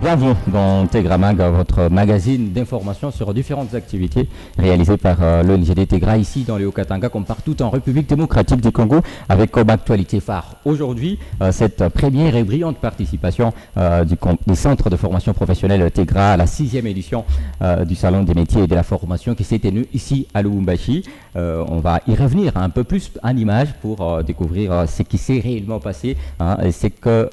Bienvenue dans Tegra Mag, votre magazine d'information sur différentes activités réalisées par l'ONGD Tegra ici dans le Haut-Katanga comme partout en République démocratique du Congo avec comme actualité phare aujourd'hui cette première et brillante participation du Centre de formation professionnelle Tegra à la 6e édition du Salon des métiers et de la formation qui s'est tenue ici à Lubumbashi. On va y revenir un peu plus en images pour découvrir ce qui s'est réellement passé. C'est que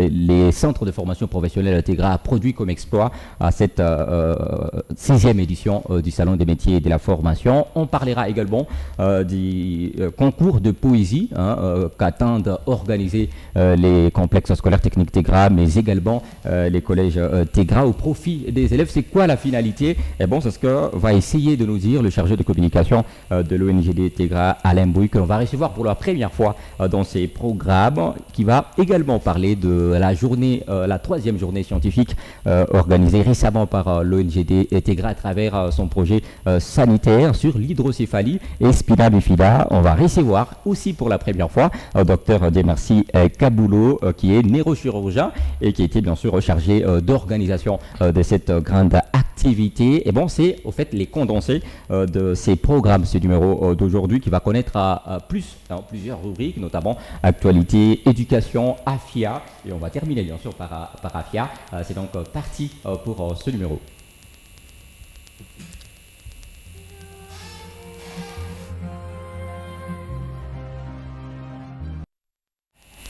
les centres de formation professionnelle Tegra a produit comme exploit à cette 6e édition du Salon des métiers et de la formation. On parlera également du concours de poésie qu'attendent organiser les complexes scolaires techniques Tegra, mais également les collèges Tegra au profit des élèves. C'est quoi la finalité? Eh bon, c'est ce que va essayer de nous dire le chargé de communication de l'ONGD Tegra, Alain Bouy, que l'on va recevoir pour la première fois dans ces programmes, qui va également parler de la journée, la 3e journée scientifique organisée récemment par l'ONGD Tegra à travers son projet sanitaire sur l'hydrocéphalie et spina bifida. On va recevoir aussi pour la première fois Dr Demersi Kaboulou, qui est neurochirurgien et qui était bien sûr chargé d'organisation de cette grande activité. Et bon, c'est au fait les condensés de ces programmes, ce numéro d'aujourd'hui qui va connaître plusieurs rubriques, notamment actualité, éducation, AFIA, et on va terminer bien sûr par AFIA. C'est donc parti pour ce numéro.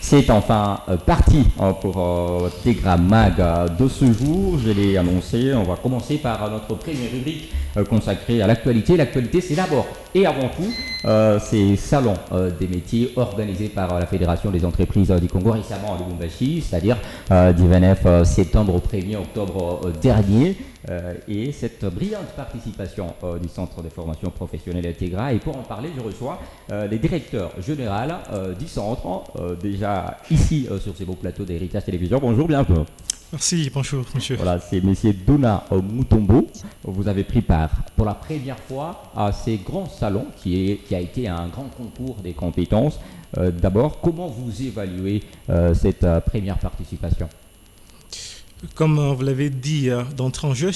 C'est enfin parti pour Tegra Mag de ce jour. Je l'ai annoncé, on va commencer par notre première rubrique consacrée à l'actualité. L'actualité, c'est d'abord et avant tout ces salons des métiers organisés par la Fédération des entreprises du Congo récemment à Lubumbashi, c'est-à-dire du 29 septembre au 1er octobre dernier. Et cette brillante participation du Centre de formation professionnelle Tegra. Et pour en parler, je reçois les directeurs généraux du centre, déjà ici sur ces beaux plateaux d'Héritage Télévision. Bonjour, bienvenue. Merci, bonjour monsieur. Voilà, c'est monsieur Dona Mutombo. Vous avez pris part pour la première fois à ces grands salons qui a été un grand concours des compétences. D'abord, comment vous évaluez cette première participation? Comme vous l'avez dit d'entrée en jeu,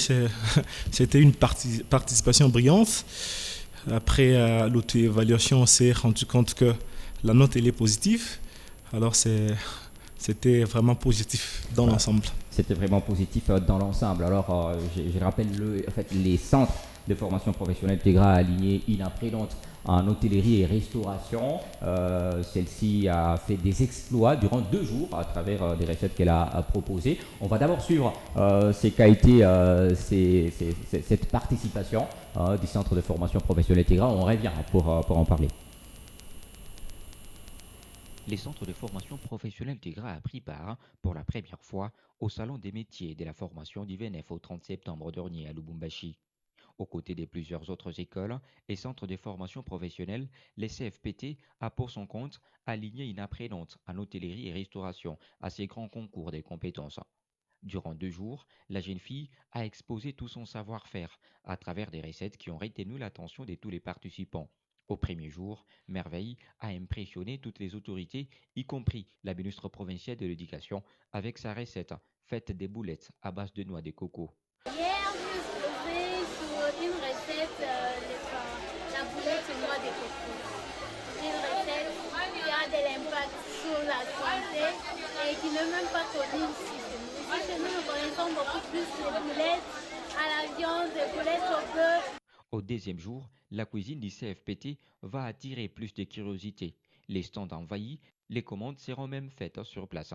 c'était une participation brillante. Après l'auto-évaluation, on s'est rendu compte que la note elle est positive. Alors c'était vraiment positif dans l'ensemble. C'était vraiment positif dans l'ensemble. Alors, je rappelle en fait, les centres de formation professionnelle Tegra a aligné une imprédante en hôtellerie et restauration. Celle-ci a fait des exploits durant 2 jours à travers des recettes qu'elle a proposées. On va d'abord suivre ce qu'a été cette participation du centre de formation professionnelle Tegra. On revient pour en parler. Les centres de formation professionnelle Tegra a pris part pour la première fois au Salon des métiers et de la formation du 29 au 30 septembre dernier à Lubumbashi. Aux côtés de plusieurs autres écoles et centres de formation professionnelle, les CFPT a pour son compte aligné une apprenante en hôtellerie et restauration à ces grands concours des compétences. Durant 2 jours, la jeune fille a exposé tout son savoir-faire à travers des recettes qui ont retenu l'attention de tous les participants. Au premier jour, Merveille a impressionné toutes les autorités, y compris la ministre provinciale de l'Éducation, avec sa recette faite des boulettes à base de noix de coco. Hier, je suis tombée sur une recette, la boulette de noix de coco. Une recette qui a de l'impact sur la santé et qui n'est même pas connue ici. Ici, nous connaissons beaucoup plus les boulettes à la viande, les boulettes au beurre. Au deuxième jour, la cuisine du CFPT va attirer plus de curiosité. Les stands envahis, les commandes seront même faites sur place.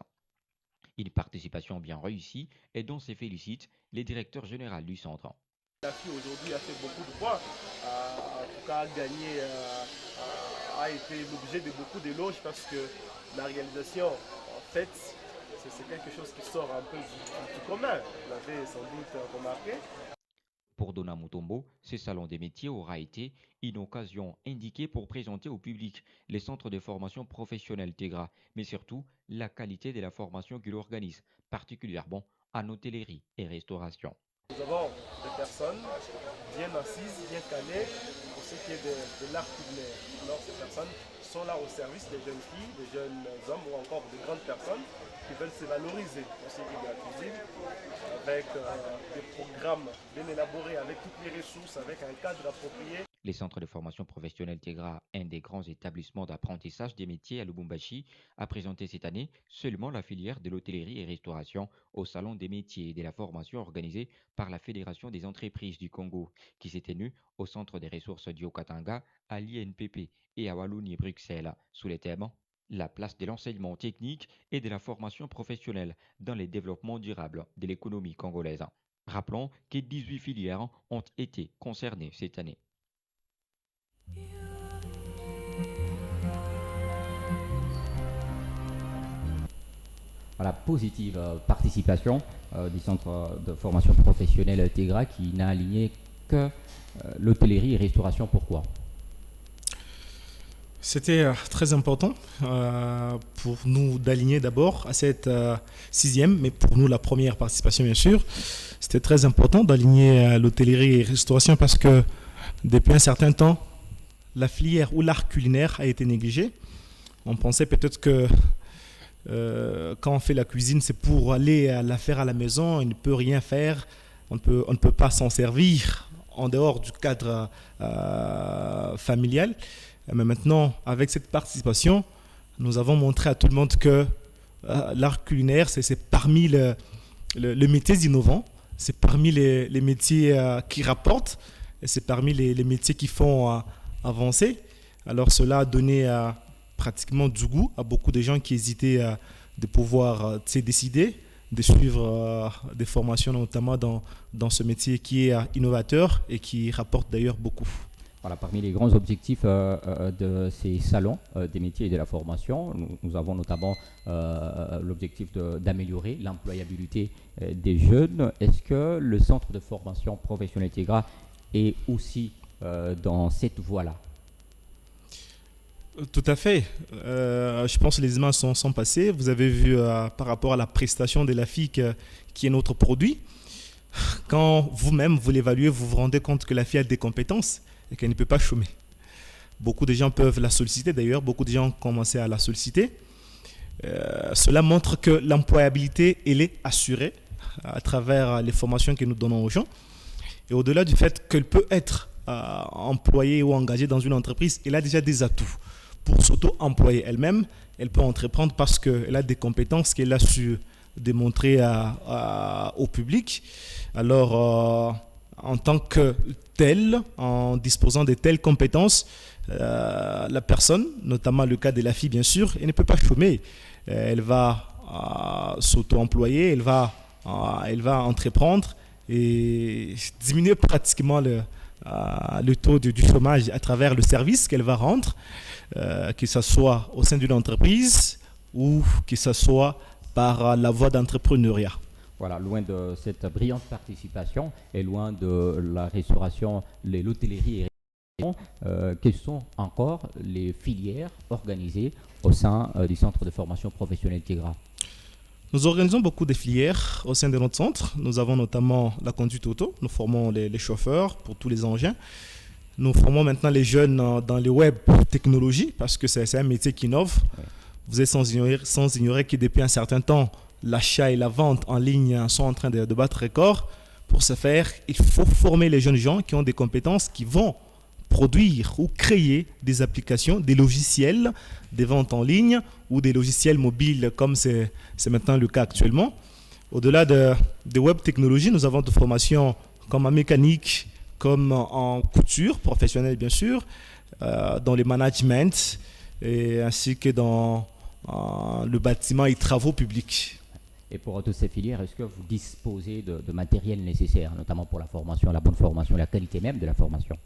Une participation bien réussie et dont se félicitent les directeurs généraux du centre. La fille aujourd'hui a fait beaucoup de points, en tout cas gagné, a été l'objet de beaucoup d'éloges parce que la réalisation, en fait, c'est quelque chose qui sort un peu du commun. Vous l'avez sans doute remarqué. Pour Dona Mutombo, ce salon des métiers aura été une occasion indiquée pour présenter au public les centres de formation professionnelle Tegra, mais surtout la qualité de la formation qu'il organise, particulièrement en hôtellerie et restauration. Nous avons des personnes bien assises, bien calées pour ce qui est de l'art culinaire. Alors ces personnes sont là au service des jeunes filles, des jeunes hommes ou encore de grandes personnes qui veulent se valoriser dans ce milieu de la cuisine, avec des programmes bien élaborés, avec toutes les ressources, avec un cadre approprié. Les centres de formation professionnelle TEGRA, un des grands établissements d'apprentissage des métiers à Lubumbashi, a présenté cette année seulement la filière de l'hôtellerie et restauration au Salon des métiers et de la formation organisé par la Fédération des entreprises du Congo, qui s'est tenue au Centre des ressources du Haut-Katanga, à l'INPP et à Wallonie-Bruxelles, sous les thèmes la place de l'enseignement technique et de la formation professionnelle dans le développement durable de l'économie congolaise. Rappelons que 18 filières ont été concernées cette année. Voilà, positive participation du centre de formation professionnelle TEGRA qui n'a aligné que l'hôtellerie et restauration. Pourquoi? C'était très important pour nous d'aligner d'abord à cette sixième, mais pour nous la première participation bien sûr. C'était très important d'aligner l'hôtellerie et restauration parce que depuis un certain temps, la filière ou l'art culinaire a été négligé. On pensait peut-être que quand on fait la cuisine, c'est pour aller la faire à la maison, on ne peut rien faire, on ne peut pas s'en servir en dehors du cadre familial. Mais maintenant, avec cette participation, nous avons montré à tout le monde que l'art culinaire, c'est parmi les métiers innovants, c'est parmi les métiers qui rapportent, et c'est parmi les métiers qui font avancer. Alors cela a donné pratiquement du goût à beaucoup de gens qui hésitaient de pouvoir décider de suivre des formations, notamment dans ce métier qui est innovateur et qui rapporte d'ailleurs beaucoup. Voilà, parmi les grands objectifs de ces salons des métiers et de la formation, nous avons notamment l'objectif d'améliorer l'employabilité des jeunes. Est-ce que le centre de formation professionnelle TEGRA est aussi dans cette voie-là? Tout à fait. Je pense que les images sont passées. Vous avez vu par rapport à la prestation de la FIC qui est notre produit. Quand vous-même vous l'évaluez, vous vous rendez compte que la fille a des compétences et qu'elle ne peut pas chômer. Beaucoup de gens peuvent la solliciter d'ailleurs, beaucoup de gens ont commencé à la solliciter. Cela montre que l'employabilité, elle est assurée à travers les formations que nous donnons aux gens. Et au-delà du fait qu'elle peut être employée ou engagée dans une entreprise, elle a déjà des atouts pour s'auto-employer elle-même. Elle peut entreprendre parce qu'elle a des compétences qu'elle a su démontrer au public. Alors, en tant que telle, en disposant de telles compétences, la personne, notamment le cas de la fille bien sûr, elle ne peut pas chômer. Elle va s'auto-employer, elle va entreprendre et diminuer pratiquement le taux du chômage à travers le service qu'elle va rendre, que ce soit au sein d'une entreprise ou que ce soit par la voie d'entrepreneuriat. Voilà, loin de cette brillante participation et loin de la restauration, l'hôtellerie et la restauration, quelles sont encore les filières organisées au sein du centre de formation professionnelle TEGRA? Nous organisons beaucoup de filières au sein de notre centre. Nous avons notamment la conduite auto. Nous formons les chauffeurs pour tous les engins. Nous formons maintenant les jeunes dans les web technologies parce que c'est un métier qui innove. Ouais. Vous êtes sans ignorer que depuis un certain temps, l'achat et la vente en ligne sont en train de battre record. Pour ce faire, il faut former les jeunes gens qui ont des compétences qui vont produire ou créer des applications, des logiciels, des ventes en ligne ou des logiciels mobiles comme c'est maintenant le cas actuellement. Au-delà des web technologies, nous avons des formations comme en mécanique, comme en couture professionnelle bien sûr, dans le management et ainsi que dans le bâtiment et travaux publics. Et pour toutes ces filières, est-ce que vous disposez de matériel nécessaire, notamment pour la formation, la bonne formation, la qualité même de la formation?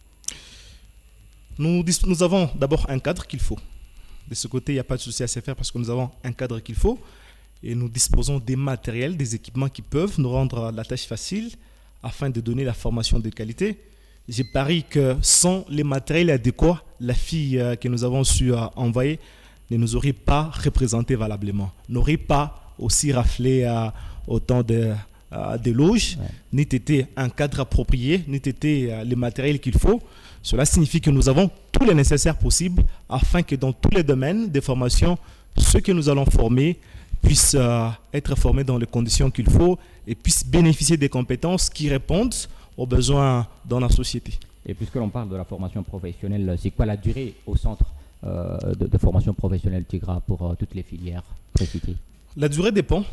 Nous avons d'abord un cadre qu'il faut. De ce côté, il n'y a pas de souci à se faire parce que nous avons un cadre qu'il faut et nous disposons des matériels, des équipements qui peuvent nous rendre la tâche facile afin de donner la formation de qualité. J'ai parié que sans les matériels adéquats, la fille que nous avons su envoyer ne nous aurait pas représenté valablement, n'aurait pas aussi raflé autant d'éloges, ni été un cadre approprié, ni été les matériels qu'il faut. Cela signifie que nous avons tout le nécessaire possible afin que dans tous les domaines des formations, ceux que nous allons former puissent être formés dans les conditions qu'il faut et puissent bénéficier des compétences qui répondent aux besoins dans la société. Et puisque l'on parle de la formation professionnelle, c'est quoi la durée au centre de formation professionnelle TIGRA pour toutes les filières précitées? La durée dépend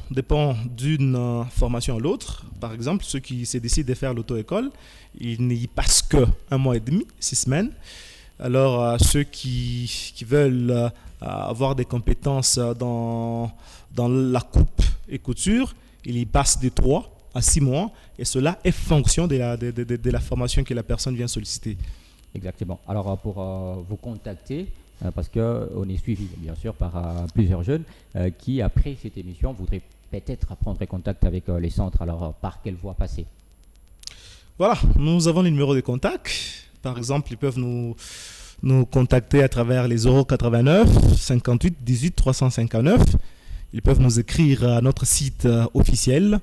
d'une formation à l'autre. Par exemple, ceux qui se décident de faire l'auto-école, ils n'y passent que 1 mois et demi, 6 semaines. Alors, ceux qui veulent avoir des compétences dans la coupe et couture, ils y passent de 3 à 6 mois. Et cela est fonction de la formation que la personne vient solliciter. Exactement. Alors, pour vous contacter, parce qu'on est suivi, bien sûr, par plusieurs jeunes qui, après cette émission, voudraient peut-être prendre contact avec les centres. Alors, par quelle voie passer? Voilà, nous avons les numéros de contact. Par exemple, ils peuvent nous contacter à travers les 089 58 18 359. Ils peuvent nous écrire à notre site officiel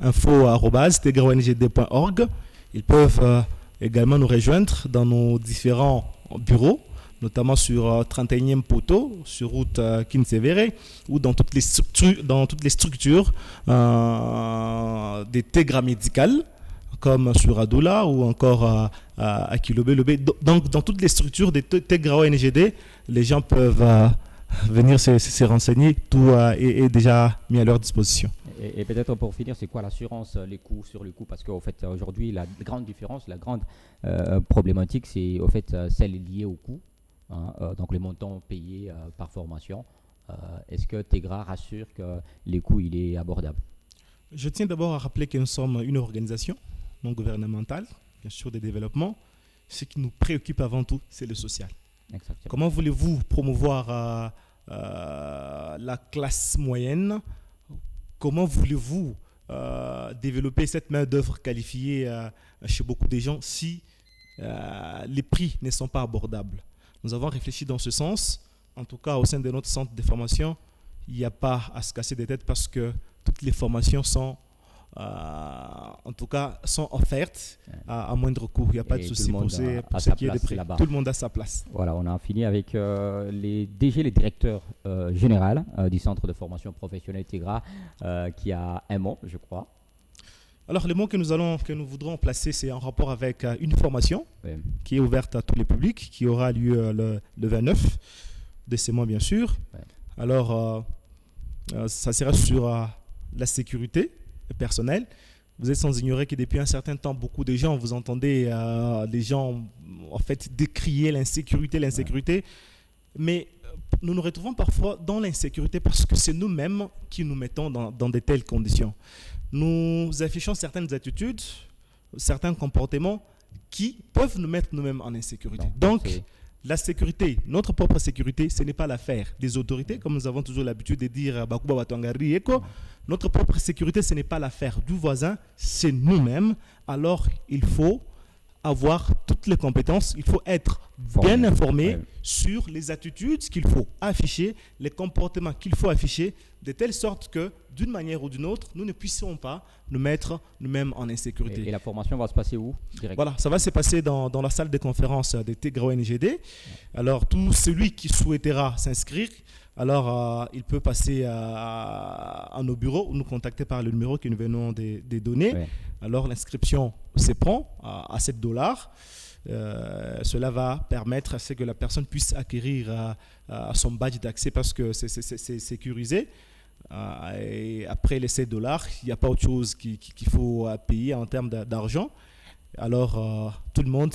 info@tegraongd.org. Ils peuvent également nous rejoindre dans nos différents bureaux, notamment sur 31e poteau, sur route Kinsevere, ou dans toutes les structures des Tegra médicales, comme sur Adoula ou encore à Kilobé. Donc, dans toutes les structures des Tegra ONGD, les gens peuvent venir se renseigner. Tout est déjà mis à leur disposition. Et peut-être pour finir, c'est quoi l'assurance, les coûts sur le coût? Parce qu'au fait, aujourd'hui, la grande différence, la grande problématique, c'est au fait celle liée au coût. Donc les montants payés par formation. Est-ce que TEGRA rassure que les coûts, il est abordable? Je tiens d'abord à rappeler que nous sommes une organisation non gouvernementale, bien sûr des développements. Ce qui nous préoccupe avant tout, c'est le social. Exactement. Comment voulez-vous promouvoir la classe moyenne? Comment voulez-vous développer cette main-d'œuvre qualifiée chez beaucoup de gens si les prix ne sont pas abordables? Nous avons réfléchi dans ce sens. En tout cas, au sein de notre centre de formation, il n'y a pas à se casser des têtes parce que toutes les formations sont, en tout cas, sont offertes à moindre coût. Il n'y a pas de souci pour ce qui est des prix. Tout le monde a sa place. Voilà, on a fini avec les DG, les directeurs généraux du centre de formation professionnelle TEGRA, qui a un mot, je crois. Alors, le mot que nous voudrons placer, c'est en rapport avec une formation qui est ouverte à tous les publics, qui aura lieu le 29 de ce mois, bien sûr. Ouais. Alors, ça sera sur la sécurité personnelle. Vous êtes sans ignorer que depuis un certain temps, beaucoup de gens, vous entendez les gens, en fait, décrier l'insécurité. Ouais. Mais nous nous retrouvons parfois dans l'insécurité parce que c'est nous-mêmes qui nous mettons dans de telles conditions. Nous affichons certaines attitudes, certains comportements qui peuvent nous mettre nous-mêmes en insécurité. Donc, la sécurité, notre propre sécurité, ce n'est pas l'affaire des autorités, comme nous avons toujours l'habitude de dire, notre propre sécurité, ce n'est pas l'affaire du voisin, c'est nous-mêmes. Alors, il faut avoir toutes les compétences, il faut être bien informé sur les attitudes qu'il faut afficher, les comportements qu'il faut afficher, de telle sorte que, d'une manière ou d'une autre, nous ne puissions pas nous mettre nous-mêmes en insécurité. Et la formation va se passer où directement? Voilà, ça va se passer dans la salle de conférence de TEGRA ONGD. Alors, tout celui qui souhaitera s'inscrire, alors il peut passer à nos bureaux ou nous contacter par le numéro que nous venons de donner. Ouais. Alors, l'inscription se prend à $7. Cela va permettre à ce que la personne puisse acquérir son badge d'accès parce que c'est sécurisé. Et après les $7, il n'y a pas autre chose qu'il faut payer en termes d'argent. Alors, tout le monde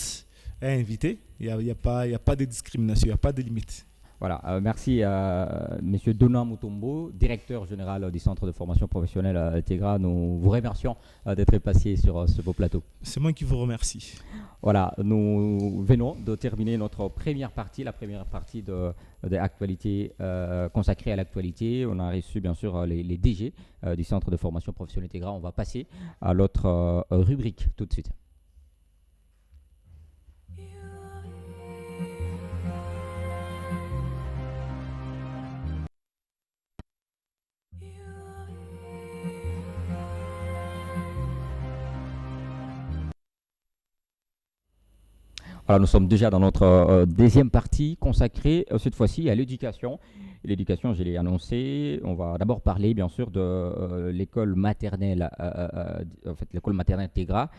est invité. Il n'y a pas de discrimination, il n'y a pas de limite. Voilà, merci à M. Donat Mutombo, directeur général du centre de formation professionnelle TEGRA. Nous vous remercions d'être passé sur ce beau plateau. C'est moi qui vous remercie. Voilà, nous venons de terminer notre première partie, la première partie de l'actualité consacrée à l'actualité. On a reçu bien sûr les DG du centre de formation professionnelle TEGRA. On va passer à l'autre rubrique tout de suite. Alors nous sommes déjà dans notre deuxième partie consacrée cette fois-ci à l'éducation l'éducation, je l'ai annoncé. On va d'abord parler, bien sûr, de l'école maternelle, en fait, l'école maternelle Tegra.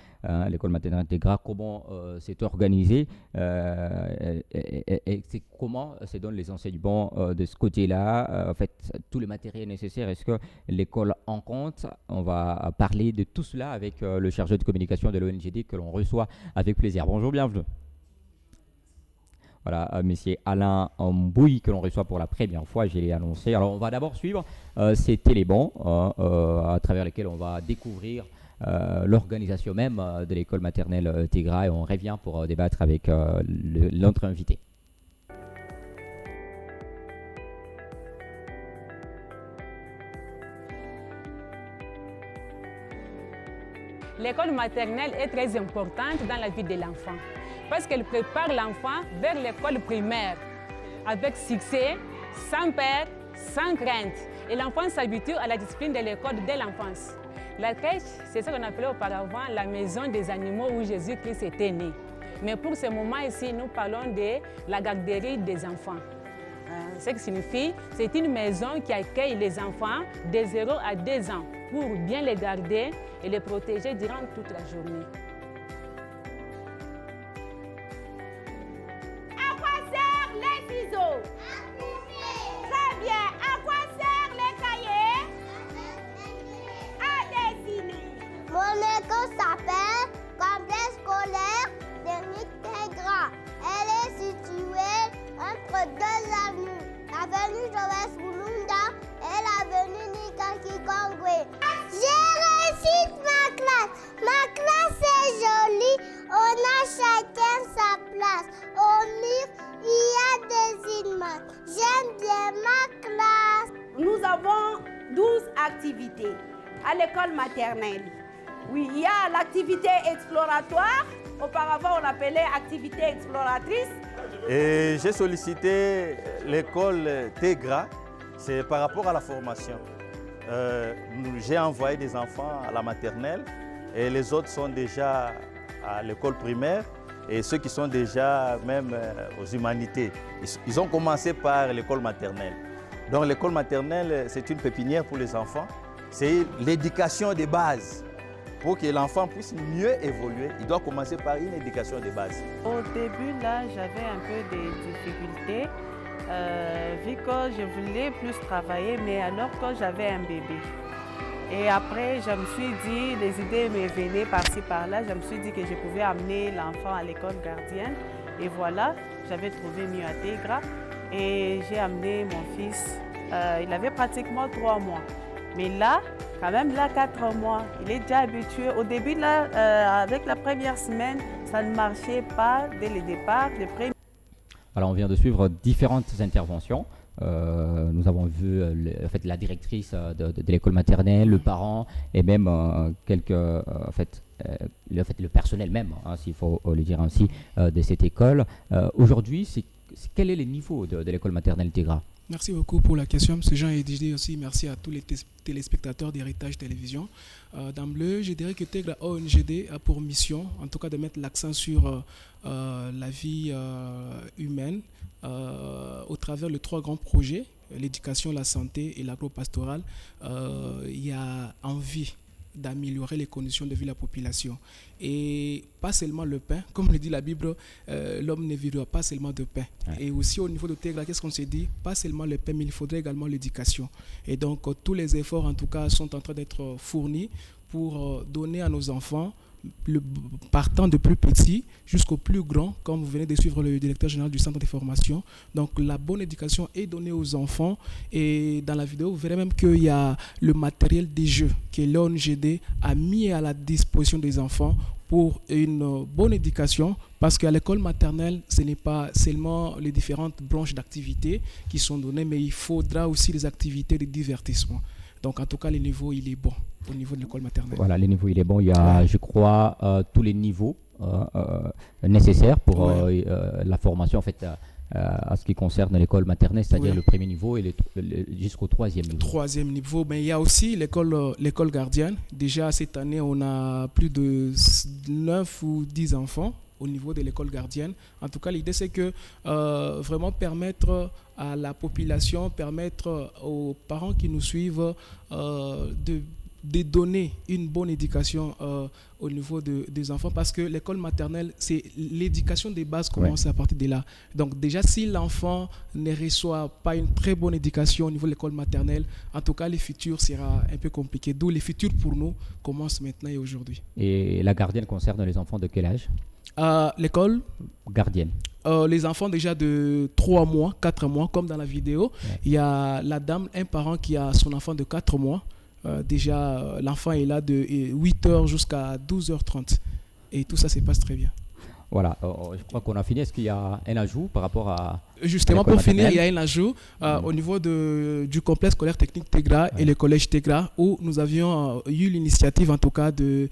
L'école maternelle Tegra, comment c'est organisé et c'est comment se donnent les enseignements de ce côté-là. En fait, tout le matériel nécessaire, est-ce que l'école en compte? On va parler de tout cela avec le chargé de communication de l'ONGD que l'on reçoit avec plaisir. Bonjour, bienvenue. Voilà, monsieur Alain Mbouy que l'on reçoit pour la première fois, je l'ai annoncé. Alors, on va d'abord suivre ces télébans à travers lesquels on va découvrir l'organisation même de l'école maternelle Tegra et on revient pour débattre avec notre invité. L'école maternelle est très importante dans la vie de l'enfant parce qu'elle prépare l'enfant vers l'école primaire avec succès, sans peur, sans crainte. Et l'enfant s'habitue à la discipline de l'école dès l'enfance. La crèche, c'est ce qu'on appelait auparavant la maison des animaux où Jésus-Christ était né. Mais pour ce moment ici, nous parlons de la garderie des enfants. Ce qui signifie, c'est une maison qui accueille les enfants de 0 à 2 ans pour bien les garder et les protéger durant toute la journée. À quoi servent les ciseaux? Très bien. À quoi servent les cahiers? À dessiner. Mon école s'appelle Complexe scolaire de Tegra. Elle est située entre 2 avenues. L'avenue Joël Boulunda et l'avenue Nikaki Kongwe. J'ai réussi ma classe. Ma classe est jolie. On a chacun sa place. Au mur, il y a des images. J'aime bien ma classe. Nous avons 12 activités à l'école maternelle. Oui, il y a l'activité exploratoire. Auparavant, on l'appelait activité exploratrice. Et j'ai sollicité l'école Tegra, c'est par rapport à la formation. J'ai envoyé des enfants à la maternelle et les autres sont déjà à l'école primaire et ceux qui sont déjà même aux humanités. Ils ont commencé par l'école maternelle. Donc l'école maternelle, c'est une pépinière pour les enfants. C'est l'éducation de base. Pour que l'enfant puisse mieux évoluer, il doit commencer par une éducation de base. Au début, là, j'avais un peu des difficultés, vu que je voulais plus travailler, mais alors que j'avais un bébé. Et après, je me suis dit, les idées me venaient par-ci, par-là, je me suis dit que je pouvais amener l'enfant à l'école gardienne. Et voilà, j'avais trouvé mieux à Tegra et j'ai amené mon fils. Il avait pratiquement 3 mois. Mais là, quand même, là, 4 mois, il est déjà habitué. Au début, là, avec la première semaine, ça ne marchait pas dès le départ. Alors, on vient de suivre différentes interventions. Nous avons vu en fait, la directrice de l'école maternelle, le parent et même le personnel même, hein, s'il faut le dire ainsi, de cette école. Aujourd'hui, quel est le niveau de l'école maternelle Tegra? Merci beaucoup pour la question, M. Jean, et aussi merci à tous les téléspectateurs d'Héritage Télévision. D'emblée, je dirais que Tegra ONGD a pour mission, en tout cas, de mettre l'accent sur la vie humaine au travers de 3 grands projets, l'éducation, la santé et l'agro-pastoral. Il y a envie d'améliorer les conditions de vie de la population. Et pas seulement le pain, comme le dit la Bible, l'homme ne vivra pas seulement de pain. Ouais. Et aussi au niveau de Tegra, qu'est-ce qu'on s'est dit? Pas seulement le pain, mais il faudrait également l'éducation. Et donc tous les efforts en tout cas sont en train d'être fournis pour donner à nos enfants, partant de plus petits jusqu'au plus grand, comme vous venez de suivre le directeur général du centre de formation. Donc la bonne éducation est donnée aux enfants et dans la vidéo vous verrez même qu'il y a le matériel des jeux que l'ONGD a mis à la disposition des enfants pour une bonne éducation, parce qu'à l'école maternelle, ce n'est pas seulement les différentes branches d'activités qui sont données, mais il faudra aussi des activités de divertissement. Donc en tout cas, le niveau, il est bon au niveau de l'école maternelle. Voilà, le niveau, il est bon. Il y a, je crois, tous les niveaux nécessaires pour la formation, en fait, à ce qui concerne l'école maternelle, c'est-à-dire le premier niveau et jusqu'au 3e niveau. 3e niveau, mais il y a aussi l'école gardienne. Déjà, cette année, on a plus de 9 ou 10 enfants au niveau de l'école gardienne. En tout cas, l'idée, c'est que vraiment permettre à la population, permettre aux parents qui nous suivent de donner une bonne éducation au niveau des enfants, parce que l'école maternelle, c'est l'éducation des bases commence à partir de là. Donc déjà, si l'enfant ne reçoit pas une très bonne éducation au niveau de l'école maternelle, en tout cas, le futur sera un peu compliqué. D'où les futurs pour nous commencent maintenant et aujourd'hui. Et la gardienne concerne les enfants de quel âge? L'école gardienne. Les enfants déjà de 3 mois, 4 mois, comme dans la vidéo. Ouais. Il y a la dame, un parent qui a son enfant de 4 mois. Déjà, l'enfant est là de 8h jusqu'à 12h30. Et tout ça se passe très bien. Voilà, je crois qu'on a fini. Est-ce qu'il y a un ajout par rapport à... Justement, pour finir, il y a un ajout au niveau du complexe scolaire technique Tegra et le collège Tegra, où nous avions eu l'initiative, en tout cas, de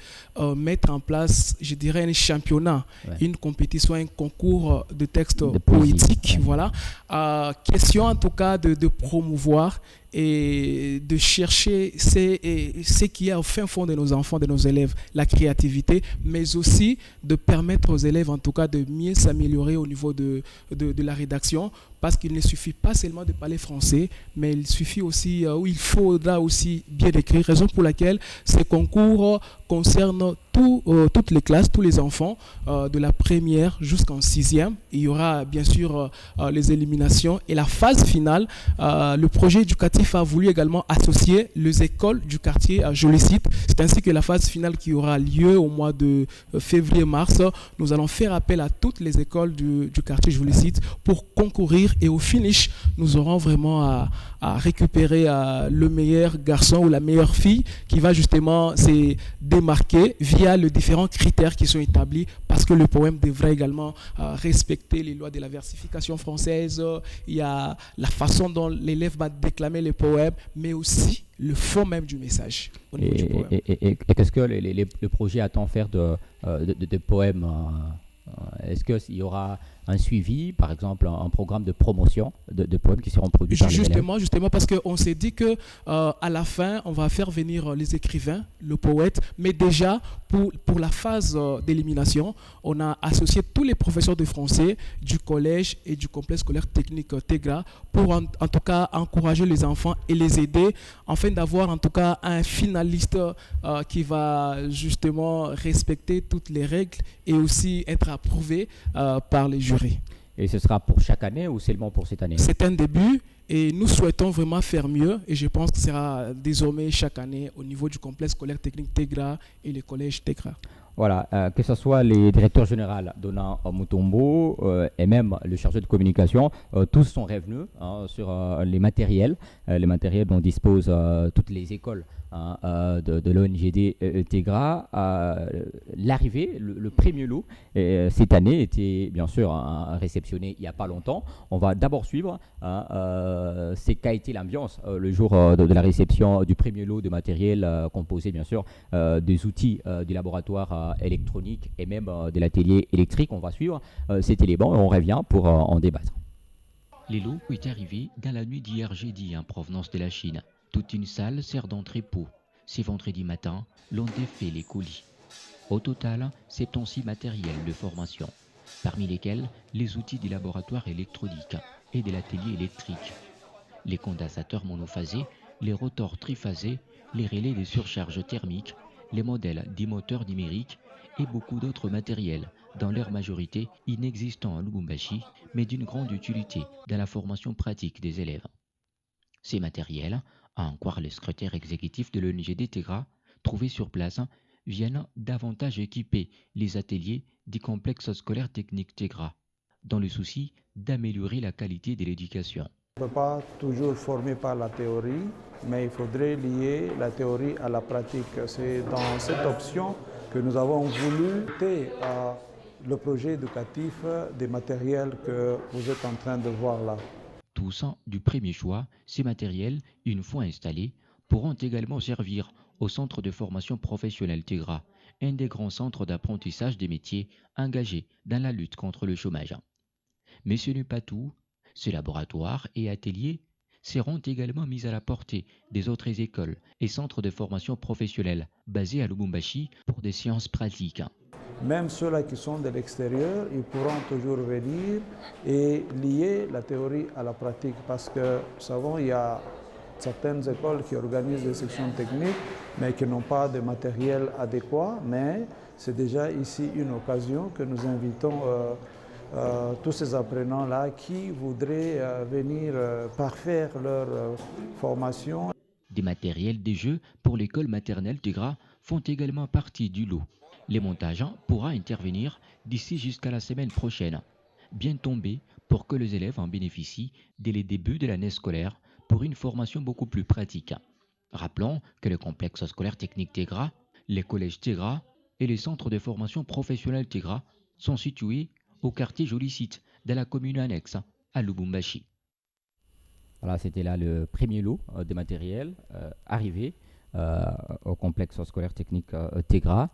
mettre en place, je dirais, un championnat, une compétition, un concours de textes poétiques. Voilà. Question, en tout cas, de promouvoir et de chercher ce qu'il y a au fin fond de nos enfants, de nos élèves, la créativité, mais aussi de permettre aux élèves, en tout cas, de mieux s'améliorer au niveau de la rédaction, parce qu'il ne suffit pas seulement de parler français, mais il suffit aussi, il faudra aussi bien écrire, raison pour laquelle ces concours concernent toutes les classes, tous les enfants, de la première jusqu'en 6e. Il y aura bien sûr les éliminations et la phase finale. Le projet éducatif a voulu également associer les écoles du quartier, je les cite. C'est ainsi que la phase finale qui aura lieu au mois de février-mars, nous allons faire appel à toutes les écoles du quartier, je les cite, pour concourir. Et au finish, nous aurons vraiment à récupérer le meilleur garçon ou la meilleure fille qui va justement se démarquer via les différents critères qui sont établis, parce que le poème devrait également respecter les lois de la versification française. Il y a la façon dont l'élève va déclamer le poème, mais aussi le fond même du message au niveau du poème. Et qu'est-ce que le projet attend faire de poèmes? Est-ce qu'il y aura un suivi, par exemple un programme de promotion de poèmes qui seront produits par les élèves? Justement, parce qu'on s'est dit que à la fin, on va faire venir les écrivains, le poète, mais déjà pour la phase d'élimination, on a associé tous les professeurs de français du collège et du complexe scolaire technique Tegra pour en tout cas encourager les enfants et les aider, afin d'avoir en tout cas un finaliste qui va justement respecter toutes les règles et aussi être approuvé par les jurys. Et ce sera pour chaque année ou seulement pour cette année? C'est un début et nous souhaitons vraiment faire mieux, et je pense que ce sera désormais chaque année au niveau du complexe scolaire technique Tegra et le collège Tegra. Voilà, que ce soit les directeurs généraux Dona Mutombo et même le chargé de communication, tous sont revenus sur les matériels dont disposent toutes les écoles de l'ONGD Tegra. L'arrivée, le premier lot cette année était bien sûr réceptionné il n'y a pas longtemps. On va d'abord suivre c'est qu'a été l'ambiance le jour de la réception du premier lot de matériel composé bien sûr des outils du laboratoire électronique et même de l'atelier électrique. On va suivre cet élément et on revient pour en débattre. Les lots est arrivé dans la nuit d'hier jeudi en provenance de la Chine. Toute une salle sert d'entrepôt. C'est vendredi matin, l'on défait les colis. Au total, 76 matériels de formation, parmi lesquels les outils du laboratoire électronique et de l'atelier électrique, les condensateurs monophasés, les rotors triphasés, les relais de surcharge thermique, les modèles d'imoteurs numériques et beaucoup d'autres matériels, dans leur majorité inexistants à Lubumbashi, mais d'une grande utilité dans la formation pratique des élèves. Ces matériels, à en croire le secrétaire exécutif de l'ONGD Tegra, trouvés sur place, viennent davantage équiper les ateliers du complexe scolaire technique Tegra, dans le souci d'améliorer la qualité de l'éducation. On ne peut pas toujours former par la théorie, mais il faudrait lier la théorie à la pratique. C'est dans cette option que nous avons voulu le projet éducatif des matériels que vous êtes en train de voir là. Tous du premier choix, ces matériels, une fois installés, pourront également servir au centre de formation professionnelle Tegra, un des grands centres d'apprentissage des métiers engagés dans la lutte contre le chômage. Mais ce n'est pas tout. Ces laboratoires et ateliers seront également mis à la portée des autres écoles et centres de formation professionnelle basés à Lubumbashi pour des séances pratiques. même ceux-là qui sont de l'extérieur, ils pourront toujours venir et lier la théorie à la pratique. Parce que, nous savons, il y a certaines écoles qui organisent des sections techniques, mais qui n'ont pas de matériel adéquat. Mais c'est déjà ici une occasion que nous invitons tous ces apprenants-là qui voudraient venir parfaire leur formation. Des matériels de jeu pour l'école maternelle Tegra font également partie du lot. Les montages pourront intervenir d'ici jusqu'à la semaine prochaine, bien tombé pour que les élèves en bénéficient dès le début de l'année scolaire pour une formation beaucoup plus pratique. Rappelons que le complexe scolaire technique Tegra, les collèges Tegra et les centres de formation professionnelle Tegra sont situés au quartier Jolicite de la commune annexe à Lubumbashi. Voilà, c'était là le premier lot de matériel arrivé au complexe scolaire technique Tegra,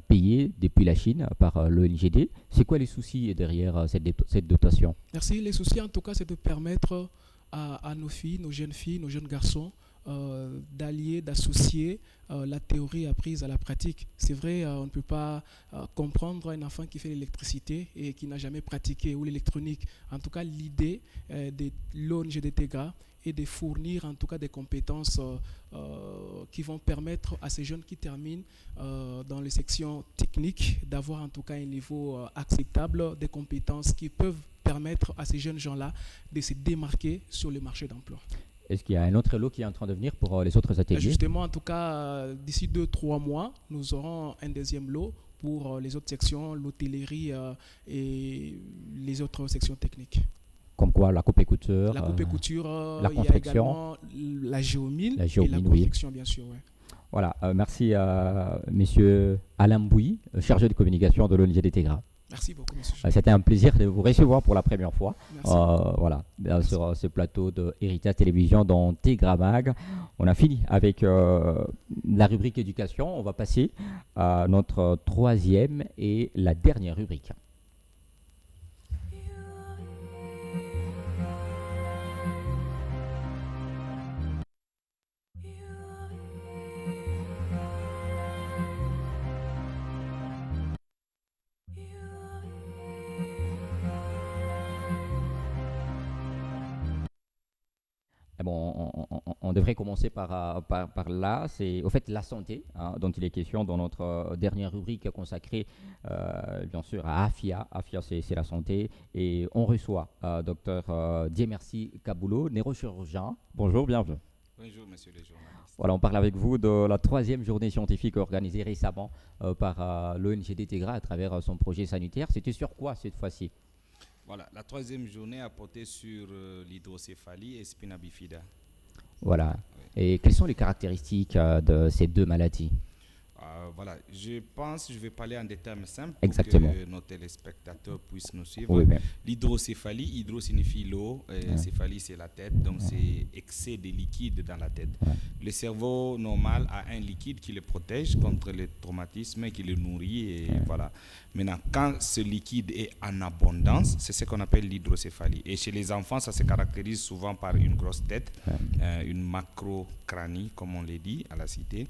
payé depuis la Chine par l'ONGD. C'est quoi les soucis derrière cette dotation? Merci. Les soucis, en tout cas, c'est de permettre à nos filles, nos jeunes garçons, d'allier, d'associer la théorie apprise à la pratique. C'est vrai, on ne peut pas comprendre un enfant qui fait l'électricité et qui n'a jamais pratiqué, ou l'électronique. En tout cas, l'idée de l'ONGD Tegra est de fournir en tout cas des compétences qui vont permettre à ces jeunes qui terminent dans les sections techniques d'avoir en tout cas un niveau acceptable, des compétences qui peuvent permettre à ces jeunes gens-là de se démarquer sur le marché d'emploi. Est-ce qu'il y a un autre lot qui est en train de venir pour les autres ateliers? Justement, en tout cas, d'ici 2-3 mois, nous aurons un deuxième lot pour les autres sections, l'hôtellerie et les autres sections techniques. Comme quoi, la coupe et couture, la coupe et couture, la il y a également la géomine et la confection, bien sûr. Ouais. Voilà, merci à monsieur Alain Bouy, chargé de communication de l'ONGD Tegra. Merci beaucoup, monsieur. C'était un plaisir de vous recevoir pour la première fois. Voilà, merci. Sur ce plateau de Héritage Télévision dans Tegra Mag. On a fini avec la rubrique éducation. On va passer à notre troisième et la dernière rubrique. Bon, on devrait commencer par là. C'est au fait la santé dont il est question dans notre dernière rubrique consacrée bien sûr à AFIA. AFIA, c'est la santé. Et on reçoit Dr Diemersi Kabulo, neurochirurgien. Bonjour, bienvenue. Bonjour, monsieur le journaliste. Voilà, on parle avec vous de la troisième journée scientifique organisée récemment par l'ONGD Tegra à travers son projet sanitaire. C'était sur quoi cette fois-ci? Voilà, la troisième journée a porté sur l'hydrocéphalie et spina bifida. Voilà. Oui. Et quelles sont les caractéristiques de ces deux maladies? Voilà, je pense que je vais parler en des termes simples Exactement. pour que nos téléspectateurs puissent nous suivre. Oui, l'hydrocéphalie, hydro signifie l'eau, céphalie c'est la tête, donc c'est excès de liquide dans la tête. Le cerveau normal a un liquide qui le protège contre le traumatisme et qui le nourrit. Et voilà. Maintenant, quand ce liquide est en abondance, c'est ce qu'on appelle l'hydrocéphalie. Et chez les enfants, ça se caractérise souvent par une grosse tête, une macrocranie, comme on le dit à la cité.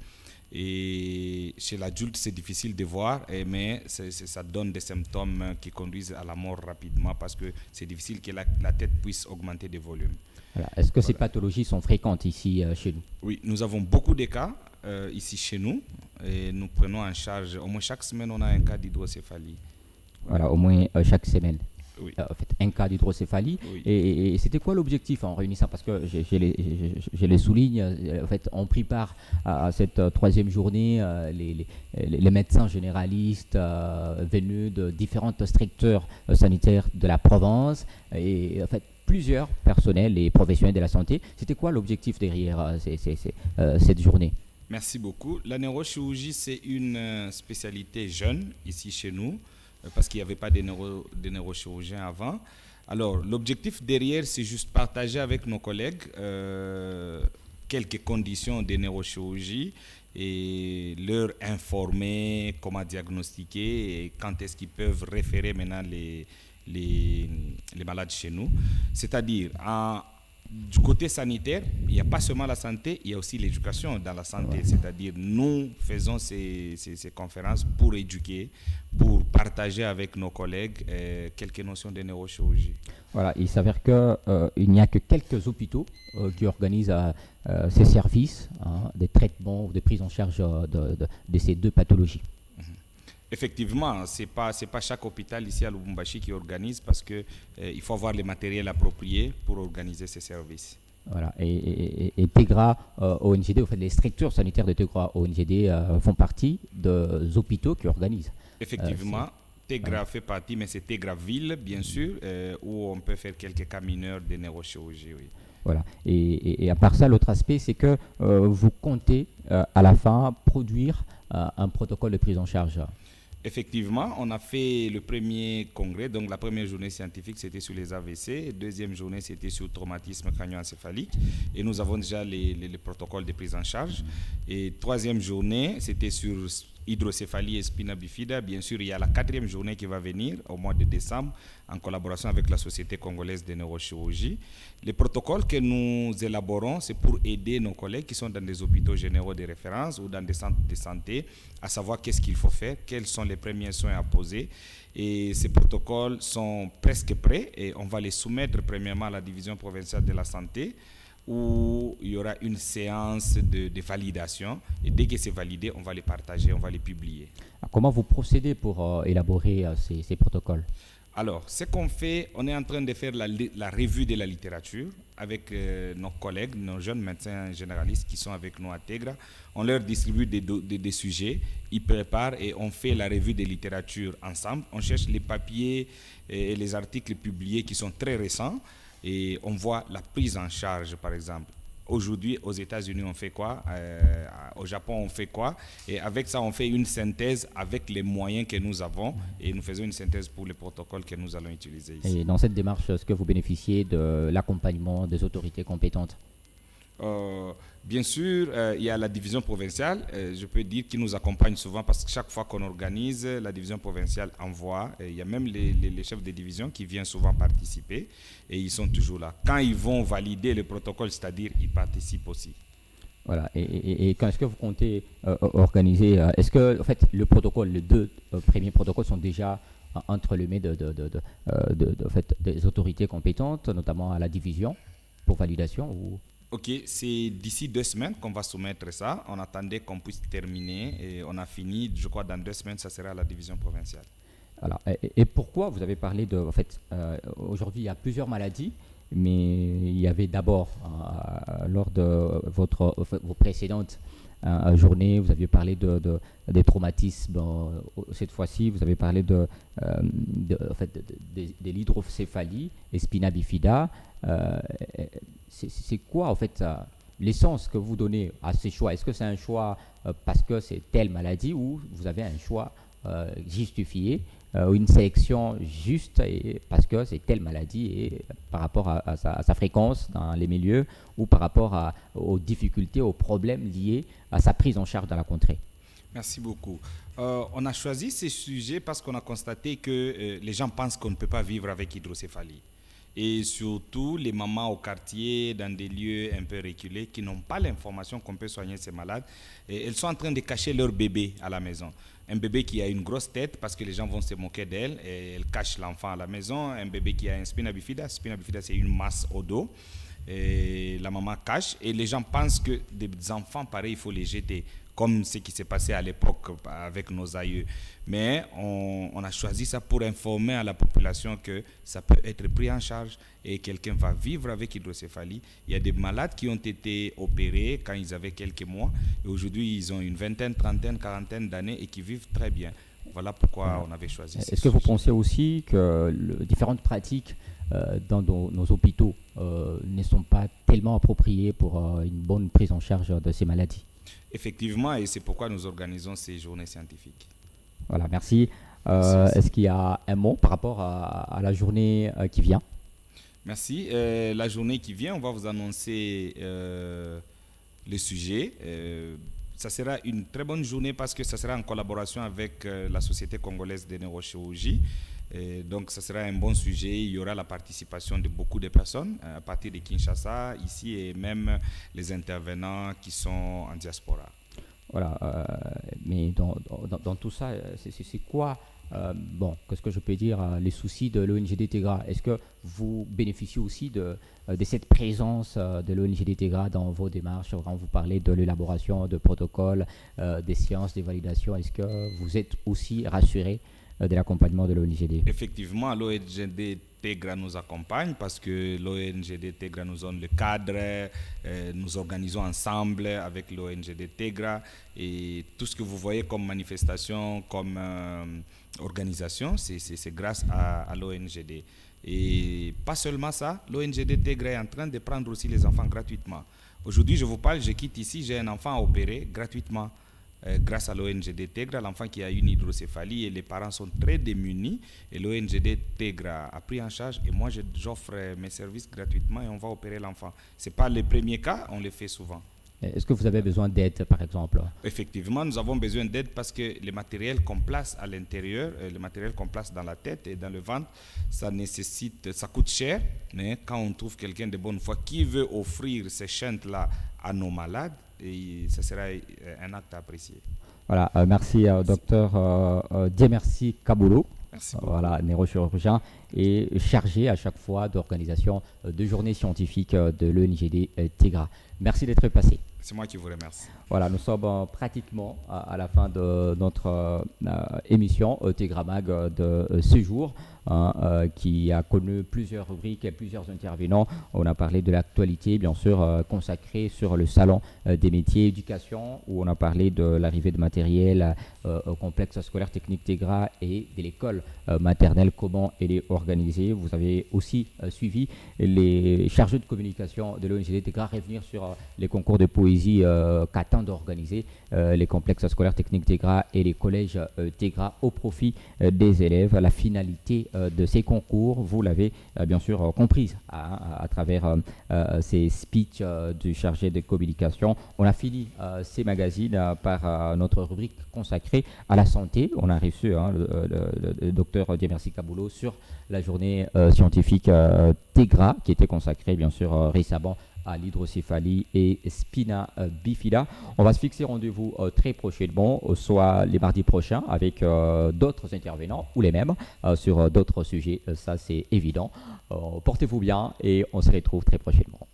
Et chez l'adulte, c'est difficile de voir, mais ça donne des symptômes qui conduisent à la mort rapidement parce que c'est difficile que la tête puisse augmenter de volume. Voilà. Est-ce que ces pathologies sont fréquentes ici chez nous? Oui, nous avons beaucoup de cas ici chez nous et nous prenons en charge, au moins chaque semaine, on a un cas d'hydrocéphalie. Voilà, au moins chaque semaine. Oui. En fait, un cas d'hydrocéphalie. Oui. Et c'était quoi l'objectif en réunissant? Parce que je les souligne, en fait, on prépare à cette troisième journée les médecins généralistes venus de différentes structures sanitaires de la province et en fait plusieurs personnels et professionnels de la santé. C'était quoi l'objectif derrière cette journée? Merci beaucoup. La neurochirurgie, c'est une spécialité jeune ici chez nous, parce qu'il n'y avait pas de neurochirurgiens avant. Alors, l'objectif derrière, c'est juste partager avec nos collègues quelques conditions de neurochirurgie et leur informer comment diagnostiquer et quand est-ce qu'ils peuvent référer maintenant les malades chez nous. C'est-à-dire, du côté sanitaire, il n'y a pas seulement la santé, il y a aussi l'éducation dans la santé. C'est-à-dire, nous faisons ces conférences pour éduquer, pour partager avec nos collègues quelques notions de neurochirurgie. Voilà, il s'avère qu'il n'y a que quelques hôpitaux qui organisent ces services, des traitements ou des prises en charge de ces deux pathologies. Effectivement, c'est pas chaque hôpital ici à Lubumbashi qui organise parce que il faut avoir les matériels appropriés pour organiser ces services. Voilà, et Tegra ONGD, en fait, les structures sanitaires de Tegra ONGD font partie des hôpitaux qui organisent. Effectivement, Tegra fait partie, mais c'est Tegra Ville, bien sûr, où on peut faire quelques cas mineurs de neurochirurgie. Oui. Voilà. Et à part ça, l'autre aspect, c'est que vous comptez à la fin produire un protocole de prise en charge. Effectivement, on a fait le premier congrès, donc la première journée scientifique c'était sur les AVC, deuxième journée c'était sur le traumatisme crânio-encéphalique et nous avons déjà les protocoles de prise en charge. Et troisième journée c'était sur hydrocéphalie et spina bifida. Bien sûr, il y a la quatrième journée qui va venir au mois de décembre en collaboration avec la Société congolaise de neurochirurgie. Les protocoles que nous élaborons, c'est pour aider nos collègues qui sont dans des hôpitaux généraux de référence ou dans des centres de santé à savoir qu'est-ce qu'il faut faire, quels sont les premiers soins à poser. Et ces protocoles sont presque prêts et on va les soumettre premièrement à la division provinciale de la santé où il y aura une séance de validation et dès que c'est validé, on va les partager, on va les publier. Comment vous procédez pour élaborer ces protocoles? Alors, ce qu'on fait, on est en train de faire la revue de la littérature avec nos collègues, nos jeunes médecins généralistes qui sont avec nous à Tegra. On leur distribue des sujets, ils préparent et on fait la revue de littérature ensemble. On cherche les papiers et les articles publiés qui sont très récents et on voit la prise en charge, par exemple. Aujourd'hui, aux États-Unis, on fait quoi? Au Japon, on fait quoi? Et avec ça, on fait une synthèse avec les moyens que nous avons et nous faisons une synthèse pour les protocoles que nous allons utiliser ici. Et dans cette démarche, est-ce que vous bénéficiez de l'accompagnement des autorités compétentes? Bien sûr, il y a la division provinciale, je peux dire, qui nous accompagne souvent parce que chaque fois qu'on organise, la division provinciale envoie. Il y a même les chefs de division qui viennent souvent participer et ils sont toujours là. Quand ils vont valider le protocole, c'est-à-dire ils participent aussi. Voilà. Et quand est-ce que vous comptez organiser? Est-ce que, en fait, le protocole, les deux premiers protocoles sont déjà entre les mains des autorités compétentes, notamment à la division pour validation ou... Ok, c'est d'ici 2 semaines qu'on va soumettre ça. On attendait qu'on puisse terminer et on a fini. Je crois dans 2 semaines, ça sera à la division provinciale. Alors, et pourquoi vous avez parlé de... En fait, aujourd'hui, il y a plusieurs maladies, mais il y avait d'abord, lors de vos précédentes journées, vous aviez parlé des traumatismes. Cette fois-ci, vous avez parlé de l'hydrocéphalie et spina bifida. C'est quoi en fait l'essence que vous donnez à ces choix? Est-ce que c'est un choix parce que c'est telle maladie ou vous avez un choix justifié, une sélection juste et parce que c'est telle maladie et par rapport à sa fréquence dans les milieux ou par rapport aux difficultés, aux problèmes liés à sa prise en charge dans la contrée? Merci beaucoup. On a choisi ces sujets parce qu'on a constaté que les gens pensent qu'on ne peut pas vivre avec hydrocéphalie. Et surtout, les mamans au quartier, dans des lieux un peu reculés, qui n'ont pas l'information qu'on peut soigner ces malades, et elles sont en train de cacher leur bébé à la maison. Un bébé qui a une grosse tête parce que les gens vont se moquer d'elle, et elle cache l'enfant à la maison. Un bébé qui a un spina bifida c'est une masse au dos. Et la maman cache, et les gens pensent que des enfants pareils, il faut les jeter, comme ce qui s'est passé à l'époque avec nos aïeux. Mais on a choisi ça pour informer à la population que ça peut être pris en charge et quelqu'un va vivre avec hydrocéphalie. Il y a des malades qui ont été opérés quand ils avaient quelques mois et aujourd'hui ils ont une vingtaine, trentaine, quarantaine d'années et qui vivent très bien. Voilà pourquoi on avait choisi ça. Est-ce que vous pensez aussi que différentes pratiques dans nos hôpitaux ne sont pas tellement appropriées pour une bonne prise en charge de ces maladies? Effectivement, et c'est pourquoi nous organisons ces journées scientifiques. Voilà, merci. Est-ce qu'il y a un mot par rapport à la journée qui vient? Merci. La journée qui vient, on va vous annoncer le sujet. Ça sera une très bonne journée parce que ça sera en collaboration avec la Société congolaise de neurochirurgie. Et donc, ce sera un bon sujet. Il y aura la participation de beaucoup de personnes à partir de Kinshasa, ici, et même les intervenants qui sont en diaspora. Voilà, mais dans tout ça, c'est quoi qu'est-ce que je peux dire, les soucis de l'ONGD TEGRA? Est-ce que vous bénéficiez aussi de cette présence de l'ONGD TEGRA dans vos démarches quand vous parlez de l'élaboration de protocoles, des séances, des validations? Est-ce que vous êtes aussi rassuré de l'accompagnement de l'ONGD? Effectivement, l'ONGD TEGRA nous accompagne parce que l'ONGD TEGRA nous donne le cadre, nous organisons ensemble avec l'ONGD TEGRA et tout ce que vous voyez comme manifestation, comme organisation, c'est grâce à l'ONGD. Et pas seulement ça, l'ONGD TEGRA est en train de prendre aussi les enfants gratuitement. Aujourd'hui, je vous parle, je quitte ici, j'ai un enfant à opérer gratuitement. Grâce à l'ONGD TEGRA, l'enfant qui a une hydrocéphalie et les parents sont très démunis et l'ONGD TEGRA a pris en charge et moi j'offre mes services gratuitement et on va opérer l'enfant. Ce n'est pas le premier cas, on le fait souvent. Est-ce que vous avez besoin d'aide par exemple? Effectivement, nous avons besoin d'aide parce que le matériel qu'on place à l'intérieur, le matériel qu'on place dans la tête et dans le ventre, ça coûte cher, mais quand on trouve quelqu'un de bonne foi qui veut offrir ces shunts-là à nos malades, et ce sera un acte apprécié. Voilà, merci docteur Diemersi Kaboulou. Voilà, neurochirurgien et chargé à chaque fois d'organisation de journées scientifiques de l'ONGD TEGRA. Merci d'être passé. C'est moi qui vous remercie. Voilà, nous sommes pratiquement à la fin de notre émission TEGRA Mag de ce jour, qui a connu plusieurs rubriques et plusieurs intervenants. On a parlé de l'actualité, bien sûr, consacrée sur le salon des métiers éducation, où on a parlé de l'arrivée de matériel au complexe scolaire technique TEGRA et de l'école maternelle, comment elle est organisée. Vous avez aussi suivi les chargés de communication de l'ONGD TEGRA revenir sur les concours de poésie qu'attendent d'organiser les complexes scolaires techniques TEGRA et les collèges TEGRA au profit des élèves. La finalité de ces concours, vous l'avez bien sûr comprise à travers ces speeches du chargé de communication. On a fini ces magazines par notre rubrique consacrée à la santé. On a reçu le docteur Diemersi Kaboulou sur la journée scientifique TEGRA qui était consacrée bien sûr récemment à l'hydrocéphalie et spina bifida. On va se fixer rendez-vous très prochainement, soit les mardis prochains avec d'autres intervenants ou les mêmes sur d'autres sujets, ça c'est évident. Portez-vous bien et on se retrouve très prochainement.